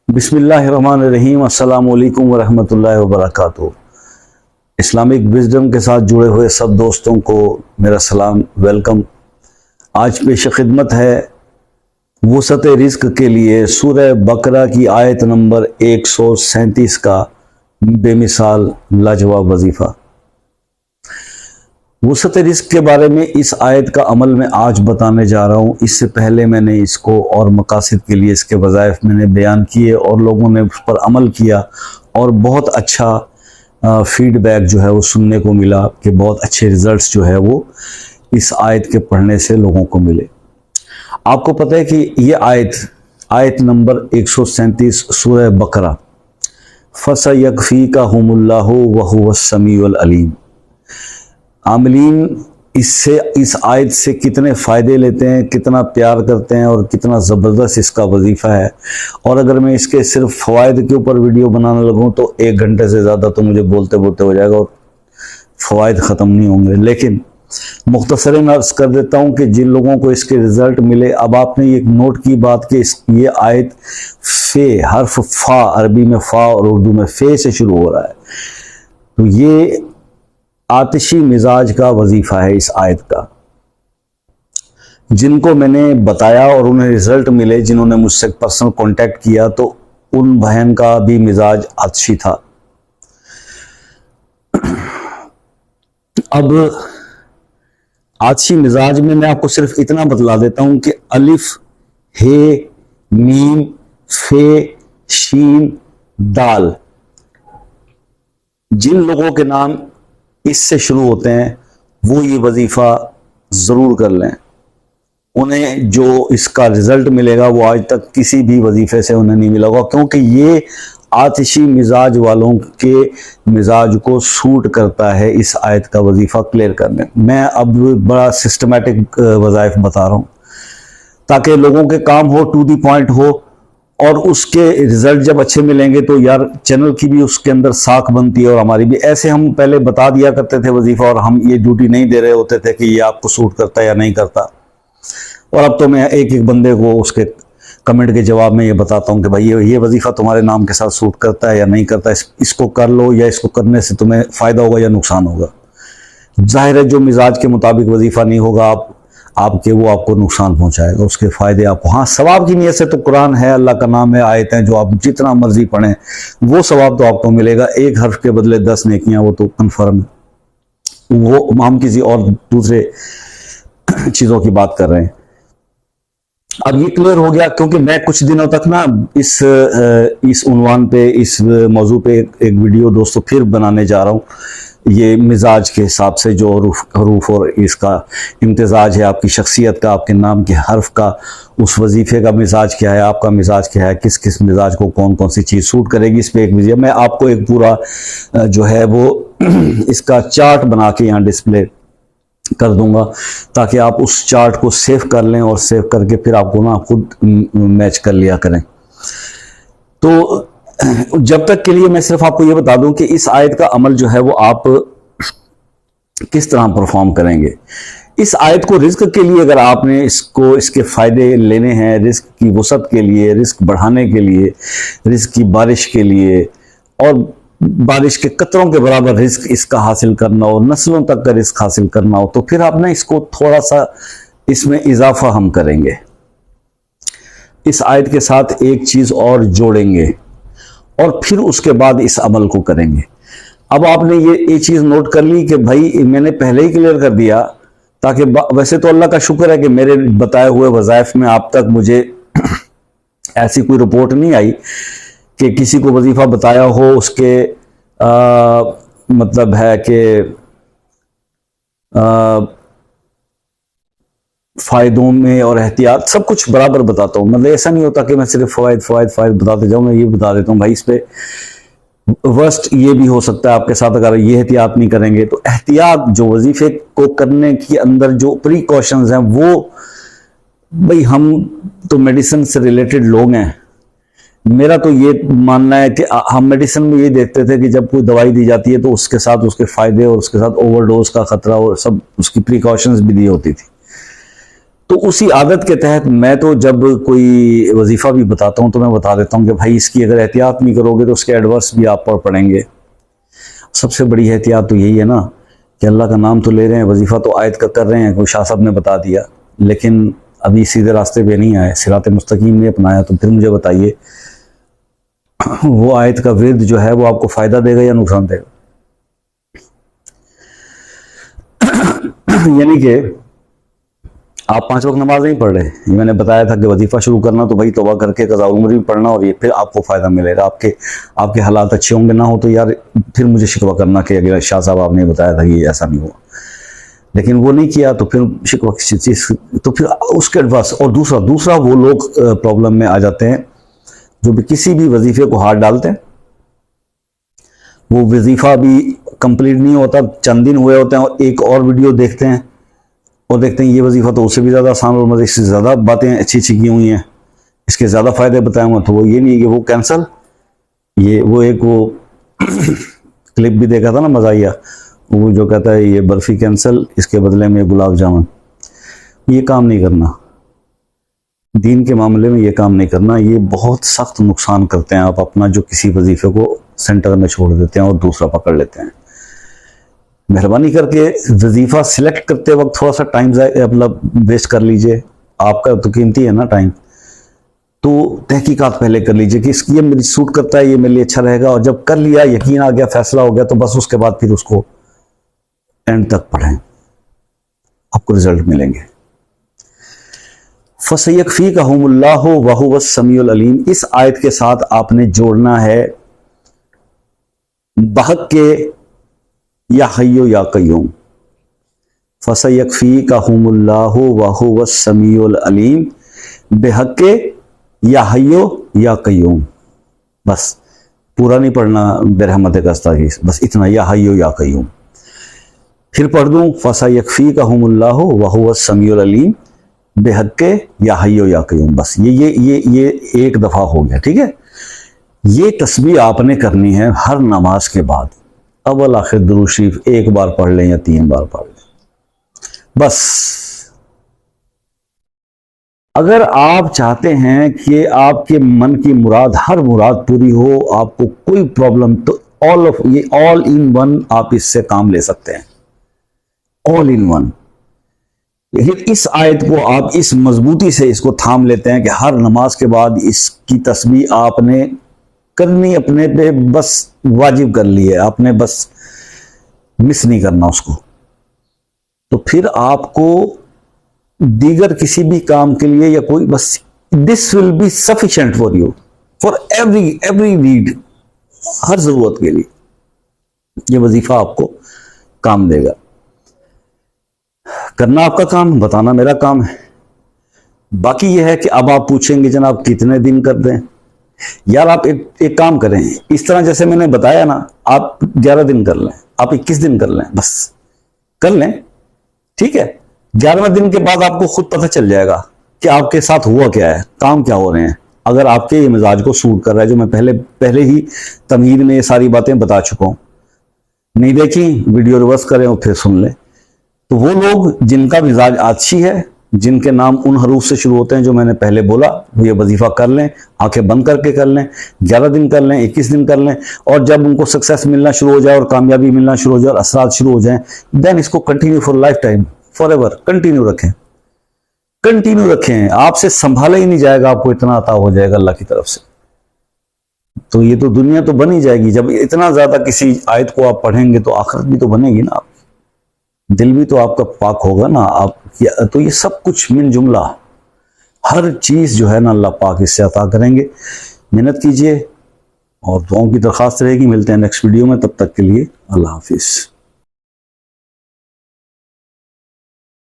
बिस्मिल्लाहिर्रहमानिर्रहीम। अस्सलाम वालेकुम वरहमतुल्लाहि वबरकातुहू। इस्लामिक विजडम के साथ जुड़े हुए सब दोस्तों को मेरा सलाम, वेलकम। आज पेश खिदमत है वुसअत रिज़्क के लिए सूरह बकरा की आयत नंबर 137 का बेमिसाल लाजवाब वजीफ़ा। वुसअत रिज़्क के बारे में इस आयत का अमल मैं आज बताने जा रहा हूँ। इससे पहले मैंने इसको और मकासद के लिए इसके वज़ाइफ मैंने बयान किए और लोगों ने उस पर अमल किया और बहुत अच्छा फीडबैक जो है वो सुनने को मिला कि बहुत अच्छे रिज़ल्ट्स जो है वो इस आयत के पढ़ने से लोगों को मिले। आपको पता है कि ये आयत नंबर 137 सूरह बकरा, फसयकफ़ीकहुमुल्लाहु वहुवस समीउल अलीम। आमलीन इस आयत से कितने फ़ायदे लेते हैं, कितना प्यार करते हैं और कितना ज़बरदस्त इसका वजीफ़ा है। और अगर मैं इसके सिर्फ फ़वाइद के ऊपर वीडियो बनाने लगूँ तो 1 घंटे से ज़्यादा तो मुझे बोलते बोलते हो जाएगा और फ़वाइद ख़त्म नहीं होंगे। लेकिन मुख्तसरन अर्ज़ कर देता हूँ कि जिन लोगों को इसके रिज़ल्ट मिले, अब आपने एक नोट की बात कि ये आयत फ़े हर्फ फ़ा, अरबी में फ़ा और उर्दू में फ़े से शुरू हो रहा है। तो ये आतिशी मिजाज का वजीफा है इस आयत का। जिनको मैंने बताया और उन्हें रिजल्ट मिले, जिन्होंने मुझसे पर्सनल कांटेक्ट किया, तो उन बहन का भी मिजाज आतिशी था। अब आतिशी मिजाज में मैं आपको सिर्फ इतना बतला देता हूं कि अलिफ, हे, मीम, फे, शीन, दाल, जिन लोगों के नाम इससे शुरू होते हैं वो ये वजीफा जरूर कर लें। उन्हें जो इसका रिजल्ट मिलेगा वो आज तक किसी भी वजीफे से उन्हें नहीं मिला होगा, क्योंकि ये आतिशी मिजाज वालों के मिजाज को सूट करता है इस आयत का वजीफा क्लियर करने। मैं अब बड़ा सिस्टमेटिक वज़ाइफ बता रहा हूँ ताकि लोगों के काम हो, टू दी पॉइंट हो, और उसके रिजल्ट जब अच्छे मिलेंगे तो यार चैनल की भी उसके अंदर साख बनती है और हमारी भी। ऐसे हम पहले बता दिया करते थे वजीफा और हम ये ड्यूटी नहीं दे रहे होते थे कि ये आपको सूट करता है या नहीं करता। और अब तो मैं एक एक बंदे को उसके कमेंट के जवाब में ये बताता हूँ कि भाई ये वजीफा तुम्हारे नाम के साथ सूट करता है या नहीं करता, इसको कर लो या इसको करने से तुम्हें फ़ायदा होगा या नुकसान होगा। जाहिर है जो मिजाज के मुताबिक वजीफा नहीं होगा आपको नुकसान पहुंचाएगा, उसके फायदे आपको। हाँ, सवाब की नीयत से तो कुरान है, अल्लाह का नाम है, आयतें जो आप जितना मर्जी पढ़ें वो सवाब तो आपको मिलेगा। 1 हर्फ के बदले 10 नेकियां, वो तो कन्फर्म है। वो हम किसी और दूसरे चीज़ों की बात कर रहे हैं। अब ये क्लियर हो गया, क्योंकि मैं कुछ दिनों तक ना इस उन्वान पे, इस मौजू पे एक वीडियो दोस्तों फिर बनाने जा रहा हूँ। ये मिजाज के हिसाब से जो हरूफ और इसका इम्तिजाज है, आपकी शख्सियत का, आपके नाम के हर्फ का, उस वजीफे का मिजाज क्या है, आपका मिजाज क्या है, किस किस मिजाज को कौन कौन सी चीज़ सूट करेगी, इस पर एक वीडियो मैं आपको एक पूरा जो है वो इसका चार्ट बना के यहाँ डिस्प्ले कर दूंगा, ताकि आप उस चार्ट को सेव कर लें और सेव करके फिर आपको ना खुद मैच कर लिया करें। तो जब तक के लिए मैं सिर्फ आपको ये बता दूं कि इस आयत का अमल जो है वो आप किस तरह परफॉर्म करेंगे। इस आयत को रिस्क के लिए अगर आपने इसके फायदे लेने हैं, रिस्क की वसअत के लिए, रिस्क बढ़ाने के लिए, रिस्क की बारिश के लिए और बारिश के कतरों के बराबर रिस्क इसका हासिल करना और नस्लों तक का रिस्क हासिल करना हो, तो फिर आप ना इसको थोड़ा सा इसमें इजाफा हम करेंगे। इस आयत के साथ एक चीज और जोड़ेंगे और फिर उसके बाद इस अमल को करेंगे। अब आपने ये चीज नोट कर ली कि भाई मैंने पहले ही क्लियर कर दिया, ताकि वैसे तो अल्लाह का शुक्र है कि मेरे बताए हुए वज़ाइफ में आप तक मुझे ऐसी कोई रिपोर्ट नहीं आई कि किसी को वजीफा बताया हो, उसके मतलब है कि फ़ायदों में और एहतियात सब कुछ बराबर बताता हूँ। मतलब ऐसा नहीं होता कि मैं सिर्फ फ़वाइद बताते जाऊँ। मैं ये बता देता हूँ भाई इस पे वर्स्ट ये भी हो सकता है आपके साथ अगर ये एहतियात नहीं करेंगे। तो एहतियात जो वजीफे को करने के अंदर जो प्रिकॉशंस हैं, वो भाई हम तो मेडिसिन से रिलेटेड लोग हैं। मेरा तो ये मानना है कि हम मेडिसिन में ये देखते थे कि जब कोई दवाई दी जाती है तो उसके साथ उसके फायदे और उसके साथ ओवरडोज का खतरा और सब उसकी प्रिकॉशंस भी दी होती थी। तो उसी आदत के तहत मैं तो जब कोई वजीफा भी बताता हूँ तो मैं बता देता हूँ कि भाई इसकी अगर एहतियात नहीं करोगे तो उसके एडवर्स भी आप पर पड़ेंगे। सबसे बड़ी एहतियात तो यही है ना कि अल्लाह का नाम तो ले रहे हैं, वजीफा तो आयत का कर रहे हैं, कोई शाह साहब ने बता दिया, लेकिन अभी सीधे रास्ते पे नहीं आए, सिरात मुस्तकीम ने अपनाया, तो फिर मुझे बताइए वो आयत का विर्द जो है वो आपको फायदा देगा या नुकसान देगा? यानी कि आप 5 वक्त नमाज नहीं पढ़ रहे, ये मैंने बताया था कि वजीफा शुरू करना तो भाई तौबा करके कज़ा उम्र भी पढ़ना, और ये फिर आपको फ़ायदा मिलेगा। आपके हालात अच्छे होंगे ना हो तो यार फिर मुझे शिकवा करना कि अगर शाह साहब आपने बताया था कि ऐसा नहीं हुआ, लेकिन वो नहीं किया तो फिर शिकवा किसी चीज़, तो फिर उसके एडवांस। और दूसरा वो लोग प्रॉब्लम में आ जाते हैं जो भी किसी भी वजीफे को हाथ डालते हैं, वो वजीफा भी कंप्लीट नहीं होता, चंद दिन हुए होते हैं और एक और वीडियो देखते हैं और देखते हैं ये वजीफा तो उससे भी ज़्यादा आसान और मज़े, इससे ज़्यादा बातें अच्छी की हुई हैं, इसके ज़्यादा फ़ायदे बताऊँगा, तो वो ये नहीं कि वो कैंसिल। वो एक क्लिप भी देखा था ना मज़ाहिया, वो जो कहता है ये बर्फ़ी कैंसिल, इसके बदले में गुलाब जामुन। ये काम नहीं करना, दीन के मामले में ये काम नहीं करना, ये बहुत सख्त नुकसान करते हैं आप अपना, जो किसी वजीफे को सेंटर में छोड़ देते हैं और दूसरा पकड़ लेते हैं। मेहरबानी करके वजीफा सिलेक्ट करते वक्त थोड़ा सा टाइम मतलब वेस्ट कर लीजिए, आपका तो कीमती है ना टाइम, तो तहकीकात पहले कर लीजिए कि ये मेरी सूट करता है, ये मेरे लिए अच्छा रहेगा, और जब कर लिया, यकीन आ गया, फैसला हो गया, तो बस उसके बाद फिर उसको एंड तक पढ़ें, आपको रिजल्ट मिलेंगे। फसयकफीकहुमुल्लाहु वहुवस समीउल अलीम, इस आयत के साथ आपने जोड़ना है बहक के या हय्यो या कय्यूम। फसयकफीकहुमुल्लाहु वहुवस समीउल अलीम बेहक के या हय्यो या कय्यूम, बस पूरा नहीं पढ़ना बेरहमत कस्तागीस, बस इतना, या हय्यो या कय्यूम। फिर पढ़ दूं, फसयकफीकहुमुल्लाहु वहुवस समीउल अलीम बेहक के या हय्यो या कय्यूम, बस ये एक दफा हो गया, ठीक है। ये तस्बीह आपने करनी है हर नमाज के बाद, अव्वल आखिर दुरूद शरीफ एक बार पढ़ लें या 3 बार पढ़ लें, बस। अगर आप चाहते हैं कि आपके मन की मुराद, हर मुराद पूरी हो, आपको कोई प्रॉब्लम, तो ऑल इन वन आप इससे काम ले सकते हैं, ऑल इन वन। लेकिन इस आयत को आप इस मजबूती से इसको थाम लेते हैं कि हर नमाज के बाद इसकी तस्बीह आपने करनी, अपने पे बस वाजिब कर ली है आपने, बस मिस नहीं करना उसको, तो फिर आपको दीगर किसी भी काम के लिए या कोई, बस this will be sufficient for you, for every need, हर जरूरत के लिए ये वजीफा आपको काम देगा। करना आपका काम, बताना मेरा काम है। बाकी यह है कि अब आप पूछेंगे जनाब कितने दिन कर दें, यार आप एक काम करें, इस तरह जैसे मैंने बताया ना, आप 11 दिन कर लें, आप 21 दिन कर लें, बस कर लें, ठीक है। 11वें दिन के बाद आपको खुद पता चल जाएगा कि आपके साथ हुआ क्या है, काम क्या हो रहे हैं। अगर आपके ये मिजाज को सूट कर रहा है, जो मैं पहले ही तमहीद में ये सारी बातें बता चुका हूं, नहीं देखी वीडियो रिवर्स करें और फिर सुन लें। तो वो लोग जिनका मिजाज अच्छी है, जिनके नाम उन हरूफ से शुरू होते हैं जो मैंने पहले बोला, वो ये वजीफा कर लें, आंखें बंद करके कर लें, 11 दिन कर लें, 21 दिन कर लें, और जब उनको सक्सेस मिलना शुरू हो जाए और कामयाबी मिलना शुरू हो जाए और असरात शुरू हो जाए, देन इसको continue for life time, for ever continue रखें, आपसे संभाला ही नहीं जाएगा, आपको इतना अता हो जाएगा अल्लाह की तरफ से। तो ये तो दुनिया तो बन ही जाएगी, जब इतना ज्यादा किसी आयत को आप पढ़ेंगे तो आखिरत भी तो बनेगी ना, दिल भी तो आपका पाक होगा ना आप। तो ये सब कुछ मिन जुमला, हर चीज जो है ना अल्लाह पाक इससे अता करेंगे। मेहनत कीजिए और दुआओं की दरख्वास्त रहेगी। मिलते हैं नेक्स्ट वीडियो में, तब तक के लिए अल्लाह हाफिज।